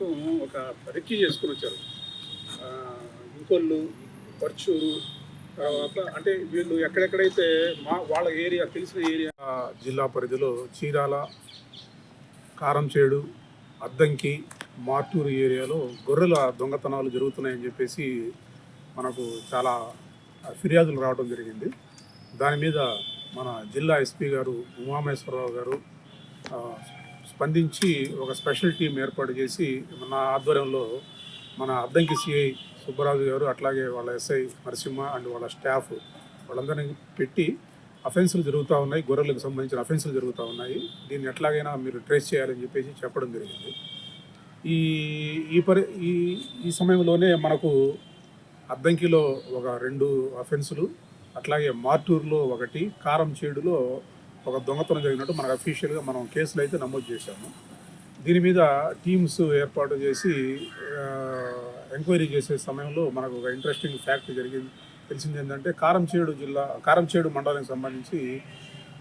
మొత్తం ఒక రెక్కి చేసుకుని వచ్చారు. ఇంకొల్లు, పర్చూరు, తర్వాత అంటే వీళ్ళు ఎక్కడెక్కడైతే వాళ్ళ ఏరియా తెలిసిన ఏరియా జిల్లా పరిధిలో చీరాల, కారంచేడు, అద్దంకి, మార్టూరు ఏరియాలో గొర్రెల దొంగతనాలు జరుగుతున్నాయని చెప్పేసి మనకు చాలా ఫిర్యాదులు రావడం జరిగింది. దాని మీద మన జిల్లా ఎస్పీ గారు ఉమామేశ్వరరావు గారు స్పందించి ఒక స్పెషల్ టీం ఏర్పాటు చేసి మన ఆధ్వర్యంలో మన అద్దంకి సిఐ సుబ్బరాజు గారు, అట్లాగే వాళ్ళ ఎస్ఐ నరసింహ అండ్ వాళ్ళ స్టాఫ్ వాళ్ళందరినీ పెట్టి అఫెన్సులు జరుగుతూ ఉన్నాయి, గొర్రెలకు సంబంధించిన అఫెన్సులు జరుగుతూ ఉన్నాయి, దీన్ని ఎట్లాగైనా మీరు ట్రేస్ చేయాలని చెప్పేసి చెప్పడం జరిగింది. ఈ ఈ ఈ సమయంలోనే మనకు అద్దంకిలో ఒక 2 అఫెన్సులు, అట్లాగే మార్టూరులో ఒకటి, కారంచేడులో ఒక దొంగతనం జరిగినట్టు మనకు అఫీషియల్గా మనం కేసులు అయితే నమోదు చేశాము. దీని మీద టీమ్స్ ఏర్పాటు చేసి ఎంక్వైరీ చేసే సమయంలో మనకు ఒక ఇంట్రెస్టింగ్ ఫ్యాక్ట్ తెలిసింది ఏంటంటే కారంచేడు మండలానికి సంబంధించి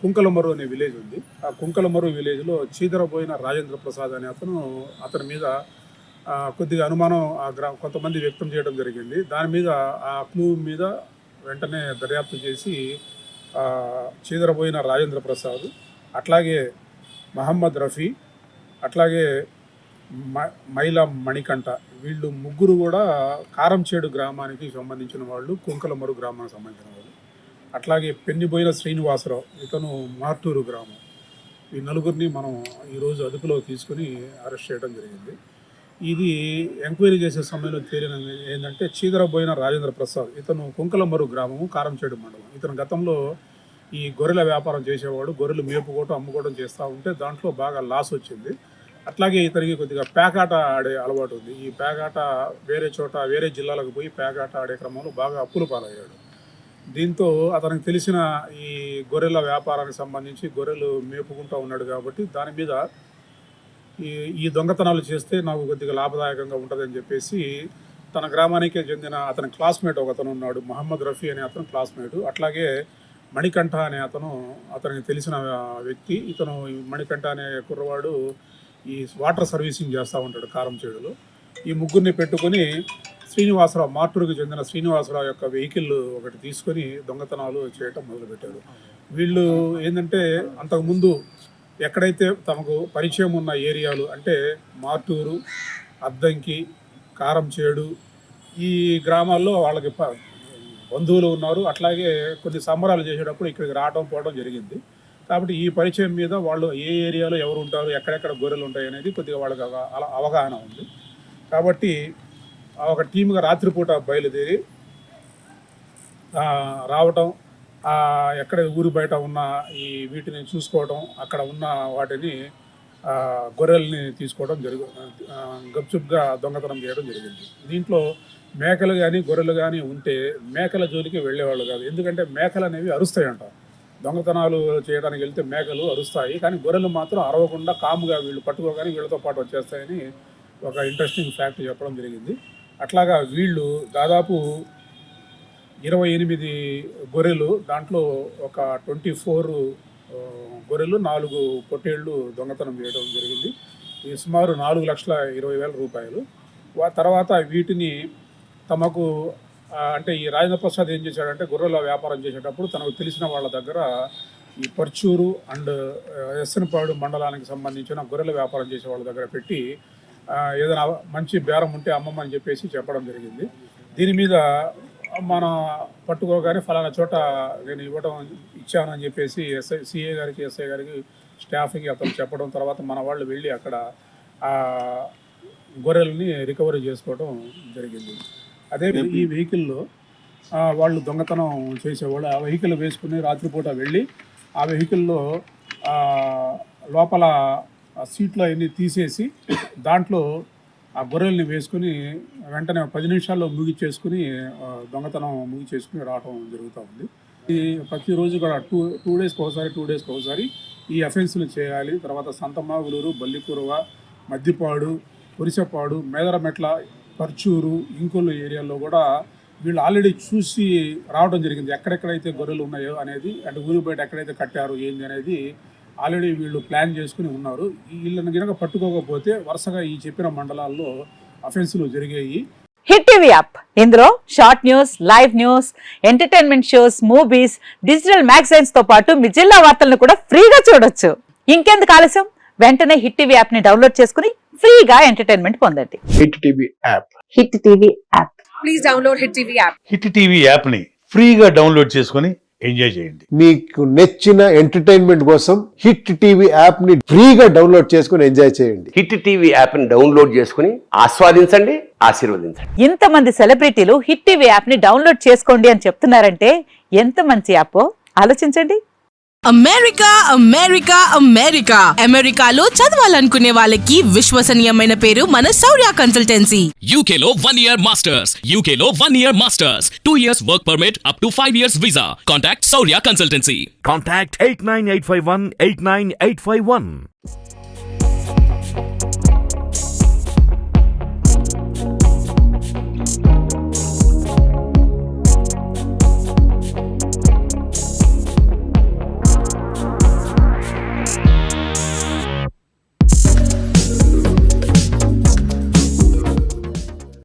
కుంకలమర్రు అనే విలేజ్ ఉంది. ఆ కుంకలమర్రు విలేజ్లో చీదరబోయిన రాజేంద్ర ప్రసాద్ అనే అతని మీద కొద్దిగా అనుమానం కొంతమంది వ్యక్తం చేయడం జరిగింది. దాని మీద ఆ క్లూ మీద వెంటనే దర్యాప్తు చేసి చీదరబోయిన రాజేంద్ర ప్రసాద్, అట్లాగే మహమ్మద్ రఫీ, అట్లాగే మైలా మణికంఠ, వీళ్ళు ముగ్గురు కూడా కారంచేడు గ్రామానికి సంబంధించిన వాళ్ళు, కుంకలమరు గ్రామానికి సంబంధించిన వాళ్ళు. అట్లాగే పెన్నిబోయిన శ్రీనివాసరావు, ఇతను మార్టూరు గ్రామం. ఈ నలుగురిని మనం ఈరోజు అదుపులో తీసుకుని అరెస్ట్ చేయడం జరిగింది. ఇది ఎంక్వైరీ చేసే సమయంలో తేలిన ఏంటంటే చీదరబోయిన రాజేంద్ర ప్రసాద్, ఇతను కుంకలమరు గ్రామము, కారంచేడు మండలం. ఇతను గతంలో ఈ గొర్రెల వ్యాపారం చేసేవాడు, గొర్రెలు మేపుకోవటం అమ్ముకోవడం చేస్తూ ఉంటే దాంట్లో బాగా లాస్ వచ్చింది. అట్లాగే ఇతనికి కొద్దిగా పేకాట ఆడే అలవాటు ఉంది. ఈ పేకాట వేరే జిల్లాలకు పోయి పేకాట ఆడే క్రమంలో బాగా అప్పులు పాలయ్యాడు. దీంతో అతనికి తెలిసిన ఈ గొర్రెల వ్యాపారానికి సంబంధించి గొర్రెలు మేపుకుంటూ ఉన్నాడు కాబట్టి దాని మీద ఈ దొంగతనాలు చేస్తే నాకు కొద్దిగా లాభదాయకంగా ఉంటుందని చెప్పేసి తన గ్రామానికే చెందిన అతని క్లాస్మేట్ ఒకతను ఉన్నాడు, మహమ్మద్ రఫీ అనే అతను క్లాస్మేటు, అట్లాగే మణికంఠ అనే అతనికి తెలిసిన వ్యక్తి. ఇతను మణికంఠ అనే కుర్రవాడు ఈ వాటర్ సర్వీసింగ్ చేస్తూ ఉంటాడు కారంచేడులో. ఈ ముగ్గురిని పెట్టుకొని శ్రీనివాసరావు, మార్టూరుకి చెందిన శ్రీనివాసరావు యొక్క వెహికల్ ఒకటి తీసుకొని దొంగతనాలు చేయటం మొదలుపెట్టారు. వీళ్ళు ఏంటంటే అంతకుముందు ఎక్కడైతే తమకు పరిచయం ఉన్న ఏరియాలు అంటే మార్టూరు, అద్దంకి, కారంచేడు, ఈ గ్రామాల్లో వాళ్ళకి బంధువులు ఉన్నారు. అట్లాగే కొన్ని సంబరాలు చేసేటప్పుడు ఇక్కడికి రావడం పోవడం జరిగింది. కాబట్టి ఈ పరిచయం మీద వాళ్ళు ఏ ఏరియాలో ఎవరు ఉంటారు, ఎక్కడెక్కడ గొర్రెలు ఉంటాయి అనేది కొద్దిగా వాళ్ళకి అవగాహన ఉంది. కాబట్టి ఒక టీముగా రాత్రిపూట బయలుదేరి రావటం, ఎక్కడ ఊరి బయట ఉన్న వీటిని చూసుకోవడం, అక్కడ ఉన్న వాటిని గొర్రెల్ని తీసుకోవడం గప్చుప్గా దొంగతనం చేయడం జరిగింది. దీంట్లో మేకలు కానీ గొర్రెలు కానీ ఉంటే మేకల జోలికి వెళ్ళేవాళ్ళు కాదు. ఎందుకంటే మేకలు అనేవి అరుస్తాయి అంట. దొంగతనాలు చేయడానికి వెళ్తే మేకలు అరుస్తాయి, కానీ గొర్రెలు మాత్రం అరవకుండా కాముగా వీళ్ళు పట్టుకోగానే వీళ్ళతో పాటు వచ్చేస్తాయని ఒక ఇంట్రెస్టింగ్ ఫ్యాక్ట్ చెప్పడం జరిగింది. అట్లాగా వీళ్ళు దాదాపు 28 గొర్రెలు, దాంట్లో ఒక 24 గొర్రెలు, 4 పొట్టేళ్ళు దొంగతనం చేయడం జరిగింది. ఈ సుమారు 4,20,000 రూపాయలు. తర్వాత వీటిని తమకు అంటే ఈ రాజేంద్ర ప్రసాద్ ఏం చేశాడంటే గొర్రెల వ్యాపారం చేసేటప్పుడు తనకు తెలిసిన వాళ్ళ దగ్గర ఈ పర్చూరు అండ్ ఎస్సనపాడు మండలానికి సంబంధించిన గొర్రెల వ్యాపారం చేసే వాళ్ళ దగ్గర పెట్టి ఏదైనా మంచి బేరం ఉంటే అమ్మమ్మని చెప్పేసి చెప్పడం జరిగింది. దీని మీద మన పట్టుకోగానే ఫలానా చోట నేను ఇచ్చానని చెప్పేసి సిఐ గారికి, ఎస్ఐ గారికి, స్టాఫ్కి అతను చెప్పడం, తర్వాత మన వాళ్ళు వెళ్ళి అక్కడ గొర్రెల్ని రికవరీ చేసుకోవడం జరిగింది. అదే ఈ వెహికల్లో వాళ్ళు దొంగతనం చేసేవాళ్ళు ఆ వెహికల్ వేసుకుని రాత్రిపూట వెళ్ళి ఆ వెహికల్లో లోపల సీట్లో అన్నీ తీసేసి దాంట్లో ఆ గొర్రెల్ని వేసుకుని వెంటనే 10 నిమిషాల్లో దొంగతనం ముగిచేసుకుని రావడం జరుగుతూ ఉంది. ఈ ప్రతిరోజు కూడా టూ డేస్కి ఒకసారి ఈ అఫెన్స్లు చేయాలి. తర్వాత సంతమాగులూరు, బల్లికురవ, మద్దిపాడు, కురిసపాడు, మేదరమెట్ల, పర్చూరు, ఇంకొల్లు ఏరియాల్లో కూడా వీళ్ళు ఆల్రెడీ చూసి రావడం జరిగింది. ఎక్కడెక్కడైతే గొర్రెలు ఉన్నాయో అనేది, అంటే ఊరి బయట ఎక్కడైతే కట్టారు ఏంది అనేది ఆల్రెడీ వీళ్ళు ప్లాన్ చేసుకుని ఉన్నారు. వీళ్ళని కనుక పట్టుకోకపోతే వరుసగా ఈ చెప్పిన మండలాల్లో అఫెన్సులు జరిగాయి. హిట్ టీవీ యాప్, ఇందులో short news, live news, entertainment shows, movies, digital magazines తో పాటు మీ జిల్లా వార్తలను కూడా ఫ్రీగా చూడొచ్చు. ఇంకెందుకు ఆలస్యం, వెంటనే హిట్ టీవీ యాప్ ని డౌన్లోడ్ చేసుకుని ఫ్రీగా ఎంటర్టైన్మెంట్ పొందండి. Hit TV app. Hit TV app. Please download Hit TV app. Hit TV యాప్ని ఫ్రీగా డౌన్లోడ్ చేసుకొని ఎంజాయ్ చేయండి. మీకు నచ్చిన ఎంటర్టైన్మెంట్ కోసం హిట్ టీవీ యాప్ ని ఫ్రీగా డౌన్లోడ్ చేసుకుని ఎంజాయ్ చేయండి. హిట్ టీవీ యాప్ని డౌన్లోడ్ చేసుకుని ఆస్వాదించండి, ఆశీర్వదించండి. ఇంతమంది సెలబ్రిటీలు హిట్ టీవీ యాప్ ని డౌన్లోడ్ చేసుకోండి అని చెప్తున్నారంటే ఎంత మంచి యాప్ ఆలోచించండి. అమెరికా అమెరికా అమెరికా అమెరికాలో చదవాలనుకునే వాళ్ళకి విశ్వసనీయమైన పేరు మన శౌర్య కన్సల్టెన్సీ. UK లో 1 year masters. UK లో 1 year masters. 2 years work permit up to 5 years visa. Contact Saurya Consultancy. Contact 89851 89851.